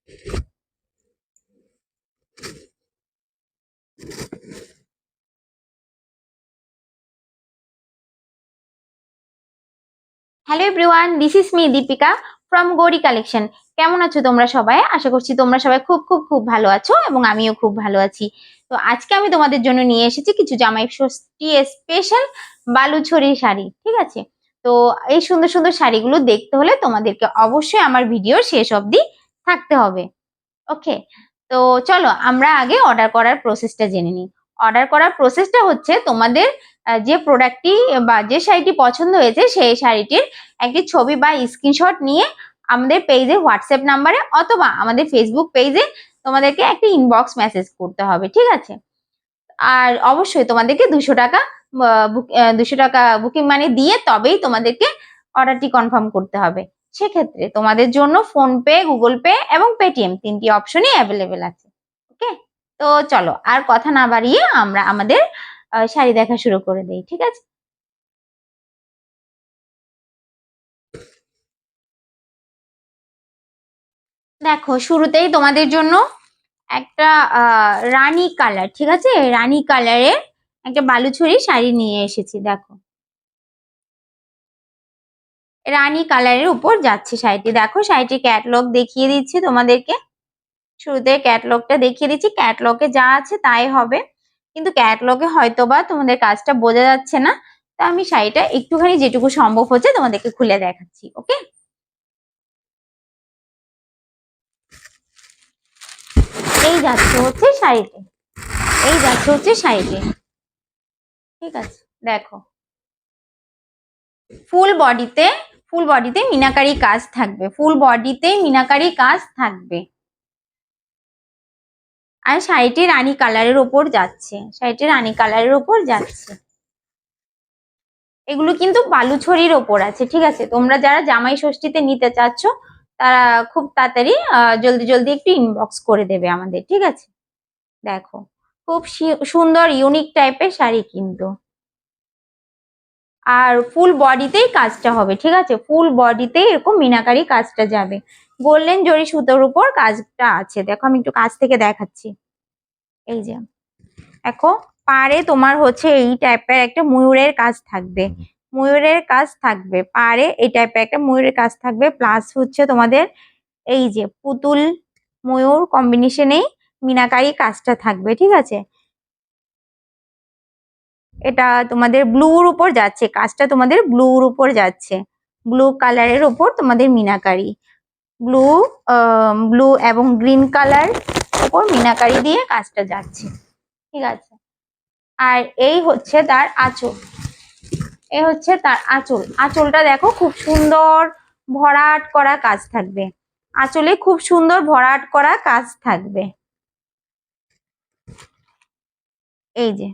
Hello everyone, this is me Deepika from Gauri collection. কেমন আছো তোমরা সবাই? আশা করছি তোমরা সবাই খুব খুব খুব ভালো আছো এবং আমিও খুব ভালো আছি। তো আজকে আমি তোমাদের জন্য নিয়ে এসেছি কিছু জামাই ষষ্ঠী স্পেশাল বালুচরী শাড়ি। ঠিক আছে, তো এই সুন্দর সুন্দর শাড়িগুলো দেখতে হলে তোমাদেরকে অবশ্যই আমার ভিডিও শেষ অবধি থাকতে হবে। ওকে, তো চলো আমরা আগে অর্ডার করার প্রসেসটা জেনে নিই। অর্ডার করার প্রসেসটা হচ্ছে তোমাদের যে প্রোডাক্টটি বা যে শাড়িটি পছন্দ হয়েছে সেই শাড়িটির একটি ছবি বা স্ক্রিনশট নিয়ে আমাদের পেজে হোয়াটসঅ্যাপ নাম্বারে অথবা আমাদের ফেসবুক পেজে তোমাদেরকে একটি ইনবক্স মেসেজ করতে হবে। ঠিক আছে, আর অবশ্যই তোমাদেরকে 200 টাকা 200 টাকা বুকিং মানি দিয়ে তবেই তোমাদেরকে অর্ডারটি কনফার্ম করতে হবে। সেক্ষেত্রে তোমাদের জন্য ফোনপে, গুগল পে এবং পেটিএম তিনটি অপশনই অ্যাভেলেবেল আছে। ওকে, তো চলো আর কথা না বাড়িয়ে আমরা আমাদের শাড়ি দেখা শুরু করে দেই। ঠিক আছে, দেখো শুরুতেই তোমাদের জন্য একটা রানী কালার, ঠিক আছে, রানী কালারের একটা বালুচরী শাড়ি নিয়ে এসেছি। দেখো রানী কালারের উপর যাচ্ছে শাড়িটি। দেখো শাড়িটির ক্যাটলগ দেখিয়ে দিচ্ছি তোমাদেরকে। শুরুতে ক্যাটলগটা দেখিয়ে দিচ্ছি, ক্যাটলগে যা আছে তাই হবে, কিন্তু ক্যাটলগে হয়তোবা তোমাদের কাজটা বোঝা যাচ্ছে না, তো আমি শাড়িটা একটুখানি যেটুকু সম্ভব হচ্ছে তোমাদেরকে খুলে দেখাচ্ছি। ওকে, এই যাচ্ছে হচ্ছে শাড়িতে, এই যাচ্ছে হচ্ছে শাড়িতে। ঠিক আছে, দেখো ফুল বডিতে, ফুল বডিতে মিনাকারি কাজ থাকবে, ফুল বডিতে মিনাকারি কাজ থাকবে। আর শাড়িটি রানী কালারের ওপর যাচ্ছে, শাড়িটি রানী কালারের ওপর যাচ্ছে। এগুলো কিন্তু বালুছড়ির ওপর আছে। ঠিক আছে, তোমরা যারা জামাই ষষ্ঠীতে নিতে চাচ্ছ তারা খুব তাড়াতাড়ি জলদি জলদি একটু ইনবক্স করে দেবে আমাদের। ঠিক আছে, দেখো খুব সুন্দর ইউনিক টাইপের শাড়ি কিন্তু, আর ফুল বডিতেই কাজটা হবে। ঠিক আছে, ফুল বডিতেই এরকম মিনাকারি কাজটা যাবে, গোল্ডেন জরি সুতোর উপর কাজটা আছে। দেখো আমি একটু কাছ থেকে দেখাচ্ছি। এই যে দেখো পাড়ে তোমার হচ্ছে এই টাইপের একটা ময়ূরের কাজ থাকবে, ময়ূরের কাজ থাকবে পাড়ে, এই টাইপের একটা ময়ূরের কাজ থাকবে, প্লাস হচ্ছে তোমাদের এই যে পুতুল ময়ূর কম্বিনেশনেই মিনাকারি কাজটা থাকবে। ঠিক আছে, এটা তোমাদের ব্লুর উপর যাচ্ছে, কাজটা তোমাদের ব্লুর উপর যাচ্ছে, ব্লু কালারের উপর তোমাদের মিনাকারি, ব্লু ব্লু এবং গ্রিন কালার উপর মিনাকারি দিয়ে কাজটা যাচ্ছে। ঠিক আছে, আর এই হচ্ছে তার আঁচল, এই হচ্ছে তার আঁচল। আঁচলটা দেখো খুব সুন্দর ভরাট করা কাজ থাকবে, আঁচলে খুব সুন্দর ভরাট করা কাজ থাকবে। এই যে,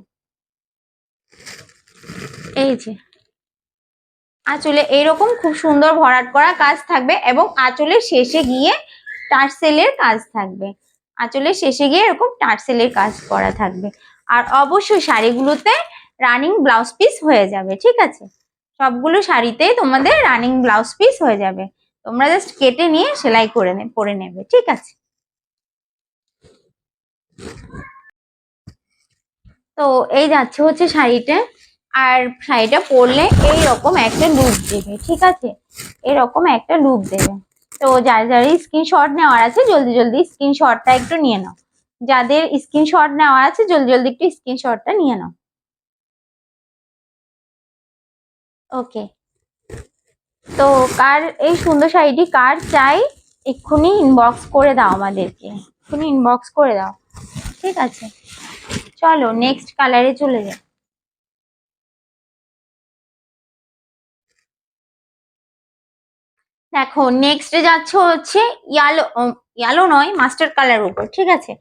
এই যে আঁচলে এইরকম খুব সুন্দর ভরাট করা কাজ থাকবে এবং আঁচলের শেষে গিয়ে টার্সেলের কাজ থাকবে, আঁচলের শেষে গিয়ে এরকম টার্সেলের কাজ করা থাকবে। আর অবশ্যই শাড়িগুলোতে রানিং ব্লাউজ পিস হয়ে যাবে। ঠিক আছে, সবগুলো শাড়িতেই তোমাদের রানিং ব্লাউজ পিস হয়ে যাবে, তোমরা জাস্ট কেটে নিয়ে সেলাই করে পরে নেবে। ঠিক আছে, তো এই যাচ্ছে হচ্ছে শাড়িটা, আর শাড়িটা পরলে এইরকম একটা লুক দেবে। ঠিক আছে, এরকম একটা লুক দেবে। তো যার যার স্ক্রিনশট নেওয়ার আছে জলদি জলদি স্ক্রিনশটটা একটু নিয়ে নাও, যাদের স্ক্রিনশট নেওয়ার আছে জলদি জলদি একটু স্ক্রিনশটটা নিয়ে নাও। ওকে, তো কার এই সুন্দর শাড়িটি কার চাই এক্ষুনি ইনবক্স করে দাও আমাদেরকে, এক্ষুনি ইনবক্স করে দাও। ঠিক আছে, চলো নেক্সট কালারে চলে যাই। দেখো নেক্সট যাচ্ছে হচ্ছে ইয়ালো, ইয়ালো নয় মাস্টার্ড কালারের উপর। ঠিক আছে,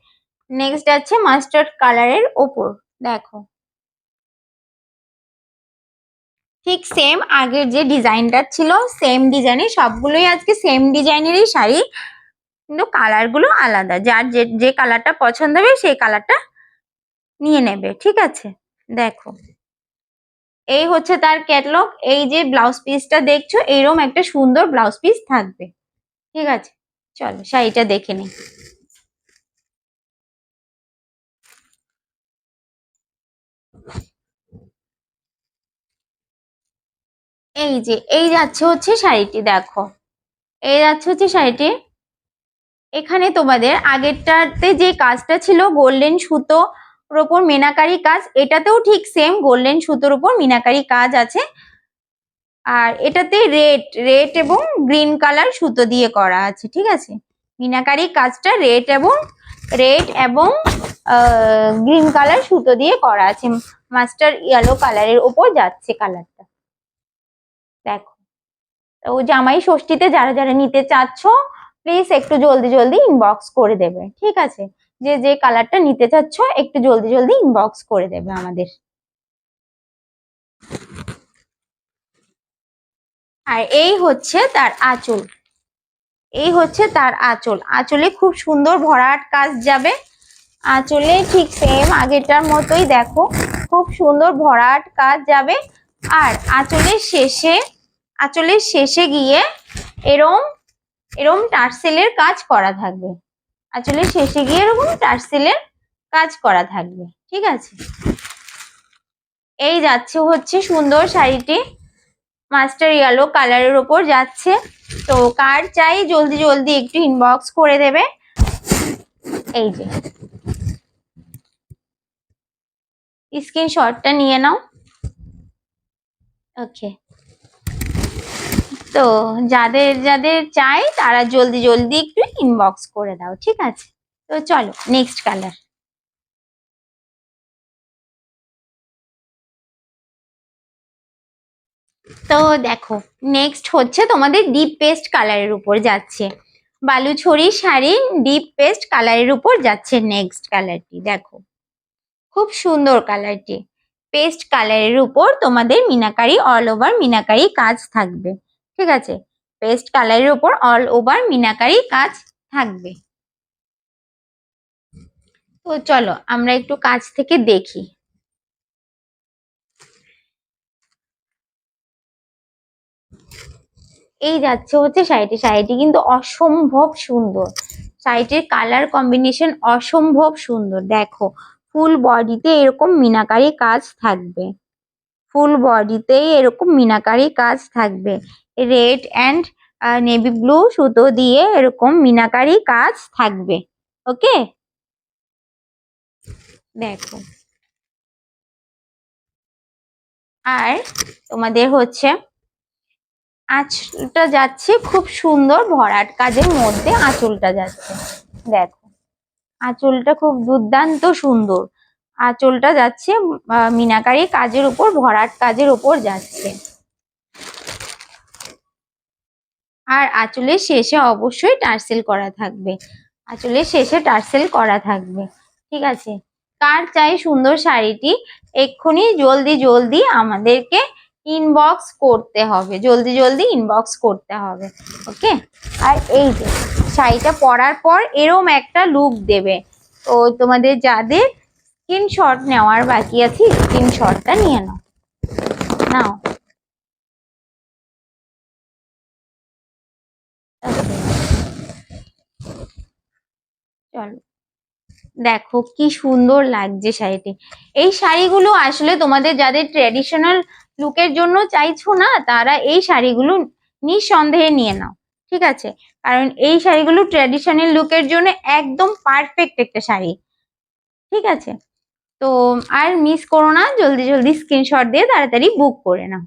নেক্সট যাচ্ছে মাস্টার্ড কালারের ওপর। দেখো ঠিক সেম আগের যে ডিজাইনটা ছিল সেম ডিজাইনের, সবগুলোই আজকে সেম ডিজাইনেরই শাড়ি, কিন্তু কালার গুলো আলাদা, যার যে যে কালারটা পছন্দ হবে সেই কালারটা নিয়ে নেবে। ঠিক আছে, দেখো এই হচ্ছে তার ক্যাটালগ, এই যে ব্লাউজ পিসটা দেখছো এইরকম একটা সুন্দর ব্লাউজ পিস থাকবে। ঠিক আছে, চলো শাড়িটা দেখে নিই। এই যাচ্ছে হচ্ছে শাড়িটি, দেখো এই যাচ্ছে হচ্ছে শাড়িটি। এখানে তোমাদের আগেরটাতে যে কাজটা ছিল গোল্ডেন সুতোর ওপর মিনাকারি কাজ, এটাতেও ঠিক সেম গোল্ডেন সুতোর উপর মিনাকারি কাজ আছে। আর এটাতে রেড এবং গ্রিন কালার সুতো দিয়ে করা আছে, ঠিক আছে। মিনাকারি কাজটা রেড এবং গ্রিন কালার সুতো দিয়ে করা আছে, মাস্টার ইয়েলো কালারের ওপর যাচ্ছে কালারটা, দেখো। ও জামাই ষষ্ঠীতে যারা যারা নিতে চাচ্ছ প্লিজ একটু জলদি জলদি ইনবক্স করে দেবে, ঠিক আছে। যে যে কালারটা নিতে চাচ্ছ একটু জলদি জলদি ইনবক্স করে দেবে আমাদের। আর এই হচ্ছে তার আঁচল, এই হচ্ছে তার আঁচল। আঁচলে খুব সুন্দর ভরাট কাজ যাবে, আঁচলে ঠিক সেম আগেরটার মতোই দেখো খুব সুন্দর ভরাট কাজ যাবে। আর আঁচলের শেষে গিয়ে এরম এরম টার্সেলের কাজ করা থাকবে, আঁচলের শেষে গিয়ে এরকম টার্সেলের কাজ করা থাকবে, ঠিক আছে। এই যাচ্ছে হচ্ছে সুন্দর শাড়িটি, মাস্টার ইয়েলো কালারের ওপর যাচ্ছে। তো কার চাই জলদি জলদি একটু ইনবক্স করে দেবে। এই যে স্ক্রিনশটটা নিয়ে নাও, ওকে। তো যাদের যাদের চাই তারা জলদি জলদি একটু ইনবক্স করে দাও, ঠিক আছে। তো চলো নেক্সট কালার। তো দেখো নেক্সট হচ্ছে তোমাদের ডিপ পেস্ট কালারের উপর যাচ্ছে, বালুছড়ি শাড়ি ডিপ পেস্ট কালারের উপর যাচ্ছে নেক্সট কালারটি, দেখো খুব সুন্দর কালারটি। পেস্ট কালারের উপর তোমাদের মিনাকারি অল ওভার মিনাকারি কাজ থাকবে, ঠিক আছে। পেস্ট কালারের উপর অল ওভার মিনাকারি কাজ থাকবে। তো চলো আমরা একটু কাছ থেকে দেখি। এই যাচ্ছে হচ্ছে শাড়িটি, শাড়িটি কিন্তু অসম্ভব সুন্দর, শাড়িটির কালার কম্বিনেশন অসম্ভব সুন্দর, দেখো ফুল বডিতে এরকম মিনাকারি কাজ থাকবে, ফুল বডিতেই এরকম মিনাকারি কাজ থাকবে, রেড অ্যান্ড নেভি ব্লু সুতো দিয়ে এরকম মিনাকারি কাজ থাকবে, ওকে। দেখো আর তোমাদের হচ্ছে আঁচলটা যাচ্ছে খুব সুন্দর ভরাট কাজের মধ্যে, আঁচলটা যাচ্ছে দেখো, আঁচলটা খুব দুর্দান্ত সুন্দর, আঁচলটা যাচ্ছে মিনাকারি কাজের উপর ভরাট কাজের উপর যাচ্ছে। আর আঁচলের শেষে অবশ্যই টার্সেল করা থাকবে, আঁচলের শেষে টার্সেল করা থাকবে, ঠিক আছে। কার চাই সুন্দর শাড়িটি এক্ষুনি জলদি জলদি আমাদেরকে ইনবক্স করতে হবে, জলদি জলদি ইনবক্স করতে হবে, ওকে। আর এই যে শাড়িটা পরার পর এরম একটা লুক দেবে, তো তোমাদের যাদের স্ক্রিনশট নেওয়ার বাকি আছে স্ক্রিনশটটা নিয়ে নাও, নাও। চলো দেখো কি সুন্দর লাগছে শাড়িটি। এই শাড়িগুলো আসলে তোমাদের যাদের ট্রেডিশনাল লুকের জন্য চাইছো না তারা এই শাড়িগুলো নিঃসন্দেহে নিয়ে নাও, ঠিক আছে। কারণ এই শাড়িগুলো ট্রেডিশনাল লুকের জন্য একদম পারফেক্ট একটা শাড়ি, ঠিক আছে। তো আর মিস করো না, জলদি জলদি স্ক্রিনশট দিয়ে তাড়াতাড়ি বুক করে নাও,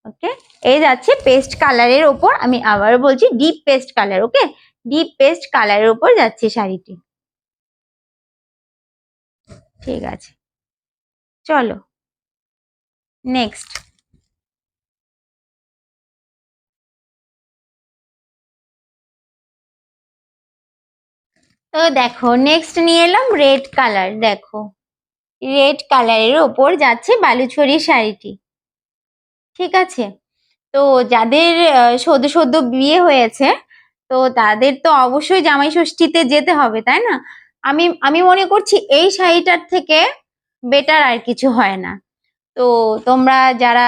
ওকে। এই যাচ্ছে পেস্ট কালারের ওপর, আমি আবার বলছি ডিপ পেস্ট কালার, ওকে। ডিপ পেস্ট কালারের ওপর যাচ্ছে শাড়িটি, ঠিক আছে। চলো নেক্সট। তো দেখো নেক্সট নিয়ে এলাম রেড কালার, দেখো রেড কালারের ওপর যাচ্ছে বালুচরী শাড়িটি, ঠিক আছে। তো যাদের সদ্য সদ্য বিয়ে হয়েছে তো তাদের তো অবশ্যই জামাই ষষ্ঠীতে যেতে হবে, তাই না। আমি আমি মনে করছি এই শাড়িটার থেকে বেটার আর কিছু হয় না। তো তোমরা যারা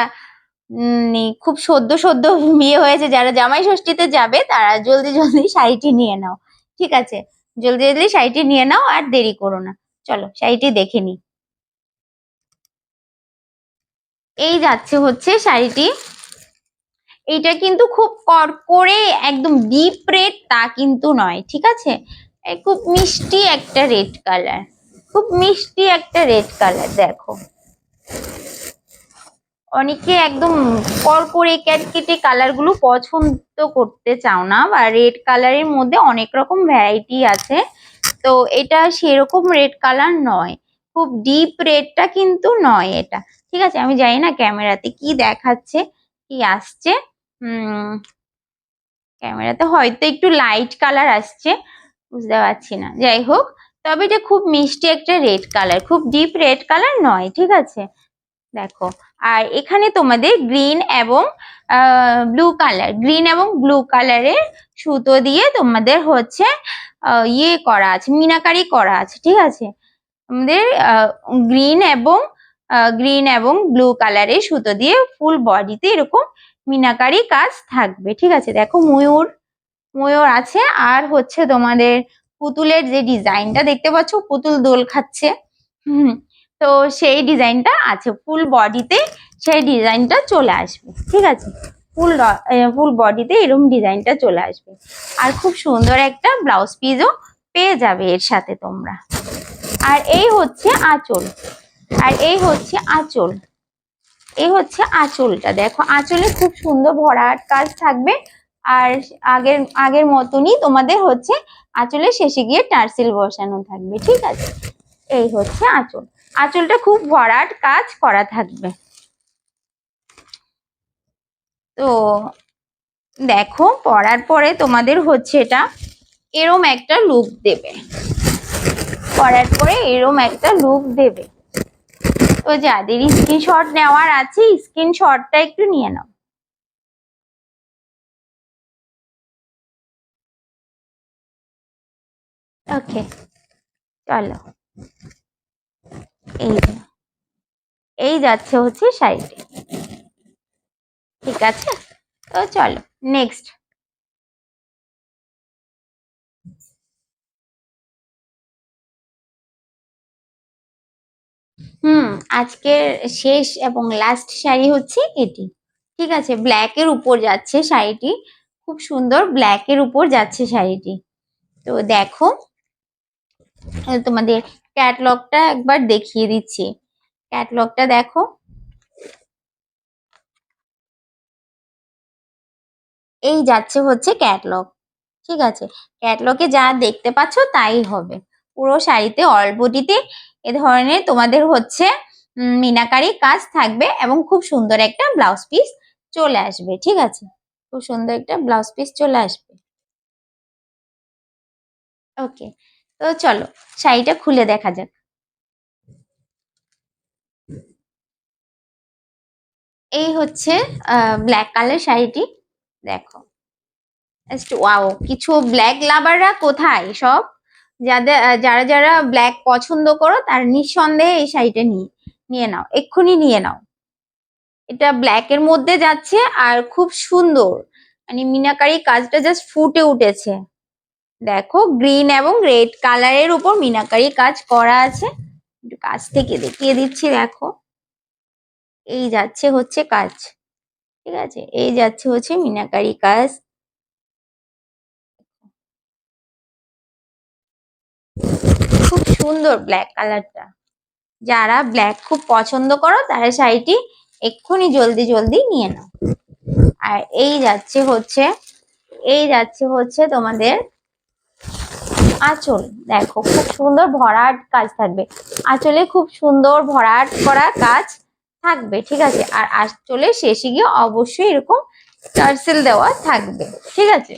খুব সদ্য সদ্য বিয়ে হয়েছে, যারা জামাই ষষ্ঠীতে যাবে তারা জলদি জলদি শাড়িটি নিয়ে নাও, ঠিক আছে? জলদি জলদি শাড়িটি নিয়ে নাও, আর দেরি করো না। চলো শাড়িটি দেখে নি। এই যাচ্ছে হচ্ছে শাড়িটি। এইটা কিন্তু খুব কড়কড়ে একদম ডিপ রেড তা কিন্তু নয়, ঠিক আছে? খুব মিষ্টি একটা রেড কালার, খুব মিষ্টি একটা রেড কালার। দেখো, অনেকে একদম কড়কড়ে ক্যাটকেটে কালার গুলো পছন্দ করতে চাও না, বা রেড কালারের মধ্যে অনেক রকম ভ্যারাইটি আছে, তো এটা সেরকম রেড কালার নয়, খুব ডিপ রেডটা কিন্তু নয় এটা, ঠিক আছে? আমি জানি না ক্যামেরাতে কি দেখাচ্ছে, কি আসছে। ক্যামেরাতে হয়তো একটু লাইট কালার আসছে, বুঝতে পারছি না, যাই হোক। তবে এটা খুব মিষ্টি একটা রেড কালার, খুব ডিপ রেড কালার নয়, ঠিক আছে? দেখো, আর এখানে তোমাদের গ্রিন এবং ব্লু কালার, গ্রিন এবং ব্লু কালারের সুতো দিয়ে তোমাদের হচ্ছে ইয়ে করা আছে, মিনাকারি করা আছে, ঠিক আছে? আমাদের গ্রিন এবং ব্লু কালারের সুতো দিয়ে ফুল বডিতে এরকম মিনাকারি কাজ থাকবে, ঠিক আছে? দেখো, ময়ূর ময়ূর আছে, আর হচ্ছে তোমাদের পুতুলের যে ডিজাইনটা দেখতে পাচ্ছ, পুতুল দোল খাচ্ছে, তো সেই ডিজাইনটা আছে ফুল বডিতে, সেই ডিজাইনটা চলে আসবে, ঠিক আছে? ফুল বডিতে এরকম ডিজাইনটা চলে আসবে, আর খুব সুন্দর একটা ব্লাউজ পিসও পেয়ে যাবে এর সাথে তোমরা। আর এই হচ্ছে আঁচল, আর এই হচ্ছে আঁচল, এই হচ্ছে আঁচলটা। দেখো, আঁচলে খুব সুন্দর ভরাট কাজ থাকবে, আর আগের মতনই তোমাদের হচ্ছে আঁচলে শেষে গিয়ে টার্সেল বসানো থাকবে, ঠিক আছে? এই হচ্ছে আঁচল, আঁচলটা খুব ভরাট কাজ করা থাকবে। তো দেখো, পরার পরে তোমাদের হচ্ছে এটা এরম একটা লুক দেবে, পরার পরে এরম একটা লুক দেবে। তো যাদের স্ক্রিনশট নেওয়ার আছে, স্ক্রিনশটটা একটু নিয়ে নাও। ওকে, চলো, এই এই যাচ্ছে হচ্ছে শাড়িটি, ঠিক আছে? তো চলো নেক্সট। আজকের শেষ এবং লাস্ট শাড়ি হচ্ছে এটি, ঠিক আছে? ব্ল্যাকের উপর যাচ্ছে শাড়িটি, খুব সুন্দর ব্ল্যাকের উপর যাচ্ছে শাড়িটি। তো দেখো, তোমাদের ক্যাটলগটা একবার দেখিয়ে দিচ্ছি, ক্যাটলগটা দেখো। এই যাচ্ছে হচ্ছে ক্যাটলগ, ঠিক আছে? ক্যাটলগে যা দেখতে পাচ্ছ তাই হবে। পুরো শাড়িতে অল বডিতে এ ধরনের তোমাদের হচ্ছে মিনাকারি কাজ থাকবে, এবং খুব সুন্দর একটা ব্লাউজ পিস চলে আসবে, ঠিক আছে? খুব সুন্দর একটা ব্লাউজ পিস চলে আসবে। ওকে, তো চলো শাড়িটা খুলে দেখা যাক। এই হচ্ছে ব্ল্যাক কালার শাড়িটি, দেখো। ওয়াও, কিছু ব্ল্যাক লাভাররা কোথায় সব, যারা যারা ব্ল্যাক পছন্দ করো তারা নিঃসন্দেহে এই শাড়িটা নিয়ে নাও, এক্ষুনি নিয়ে নাও। এটা ব্ল্যাক এর মধ্যে যাচ্ছে, আর খুব সুন্দর, মানে মিনাকারি কাজটা জাস্ট ফুটে উঠেছে। দেখো, গ্রিন এবং রেড কালারের উপর মিনাকারি কাজ করা আছে, একটু কাছ থেকে দেখিয়ে দিচ্ছি। দেখো, এই যাচ্ছে হচ্ছে কাজ, ঠিক আছে? এই যাচ্ছে হচ্ছে মিনাকারি কাজ, খুব সুন্দর ব্ল্যাক কালারটা। যারা ব্ল্যাক খুব পছন্দ করো তারা শাড়িটি এক্ষুনি জলদি জলদি নিয়ে নাও। আর এই যাচ্ছে হচ্ছে তোমাদের আঁচল। দেখো, খুব সুন্দর ভরাট কাজ থাকবে আঁচলে, খুব সুন্দর ভরাট করা কাজ থাকবে, ঠিক আছে? আর আঁচলে শেষে গিয়ে অবশ্যই এরকম টার্সেল দেওয়া থাকবে, ঠিক আছে?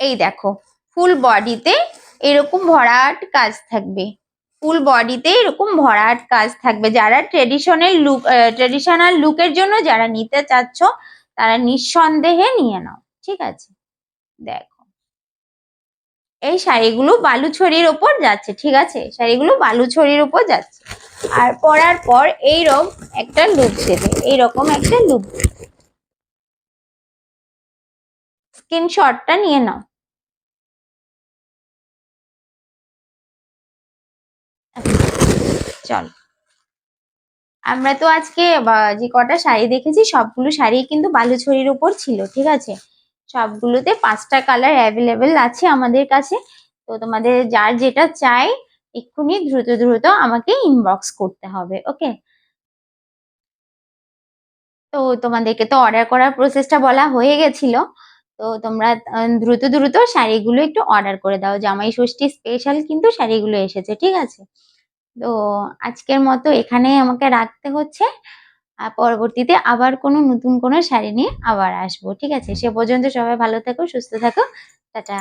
এই দেখো, ফুল বডিতে এরকম ভরাট কাজ থাকবে, ফুল বডিতে এরকম ভরাট কাজ থাকবে। যারা ট্রেডিশনাল লুকের জন্য যারা নিতে চাচ্ছ তারা নিঃসন্দেহে নিয়ে নাও, ঠিক আছে? দেখো, এই শাড়িগুলো বালুচরীর ওপর যাচ্ছে, ঠিক আছে? শাড়িগুলো বালুচরীর ওপর যাচ্ছে। আর পরার পর এইরকম একটা লুক দেবে, এইরকম একটা লুক। স্ক্রিনশটটা নিয়ে নাও। চল, আমরা তো আজকে যে কটা শাড়ি দেখেছি সবগুলো শাড়ি কিন্তু বালুচরীর উপর ছিল, ঠিক আছে? সবগুলোতে 5টা কালার অ্যাভেলেবেল আছে আমাদের কাছে। তো তোমাদের যার যেটা চাই এক্ষুনি দ্রুত দ্রুত আমাকে ইনবক্স করতে হবে, ওকে? তো তোমাদেরকে তো অর্ডার করার প্রসেসটা বলা হয়ে গেছিল। তো তোমরা দ্রুত দ্রুত শাড়িগুলো একটু অর্ডার করে দাও, জামাই ষষ্ঠী স্পেশাল কিন্তু শাড়িগুলো এসেছে, ঠিক আছে? তো আজকের মতো এখানে আমাকে রাখতে হচ্ছে। আর পরবর্তীতে আবার কোনো নতুন কোনো শাড়ি নিয়ে আবার আসবো, ঠিক আছে? সে পর্যন্ত সবাই ভালো থাকো, সুস্থ থাকো। টাটা।